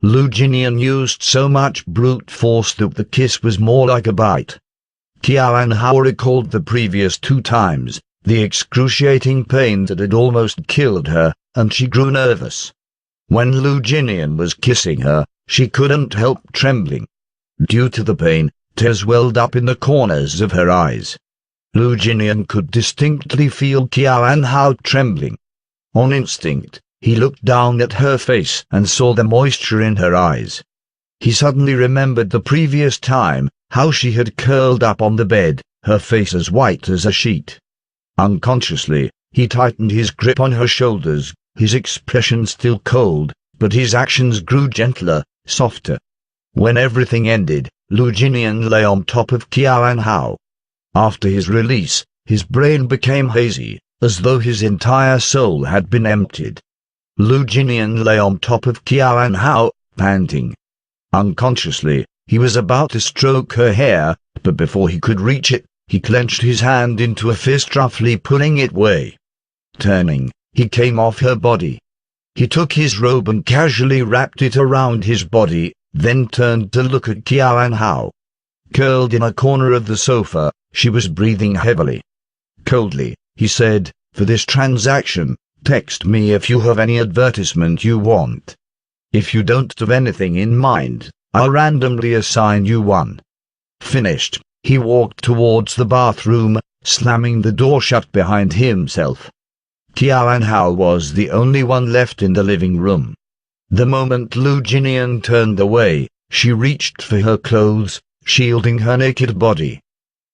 Lu Jinian used so much brute force that the kiss was more like a bite. Qiao Anhao recalled the previous 2 times, the excruciating pain that had almost killed her, and she grew nervous. When Lu Jinian was kissing her, she couldn't help trembling. Due to the pain, tears welled up in the corners of her eyes. Lu Jinian could distinctly feel Qiao Anhao trembling. On instinct, he looked down at her face and saw the moisture in her eyes. He suddenly remembered the previous time, how she had curled up on the bed, her face as white as a sheet. Unconsciously, he tightened his grip on her shoulders, his expression still cold, but his actions grew gentler, softer. When everything ended, Lu Jinian lay on top of Qiao Anhao. After his release, his brain became hazy, as though his entire soul had been emptied. Lu Jinian lay on top of Qiao Anhao, panting. Unconsciously, he was about to stroke her hair, but before he could reach it, he clenched his hand into a fist, roughly pulling it away. Turning, he came off her body. He took his robe and casually wrapped it around his body, then turned to look at Qiao Anhao. Curled in a corner of the sofa, she was breathing heavily. Coldly, he said, "For this transaction, text me if you have any advertisement you want. If you don't have anything in mind, I'll randomly assign you one." Finished, he walked towards the bathroom, slamming the door shut behind himself. Qiao Anhao was the only one left in the living room. The moment Lu Jinian turned away, she reached for her clothes, shielding her naked body.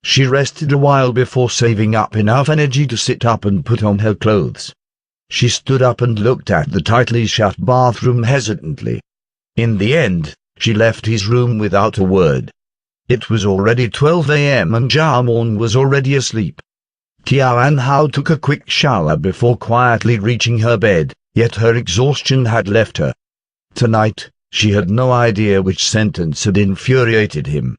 She rested a while before saving up enough energy to sit up and put on her clothes. She stood up and looked at the tightly shut bathroom hesitantly. In the end, she left his room without a word. It was already 12 a.m. and Jiamon was already asleep. Qiao Anhao took a quick shower before quietly reaching her bed, yet her exhaustion had left her. Tonight, she had no idea which sentence had infuriated him.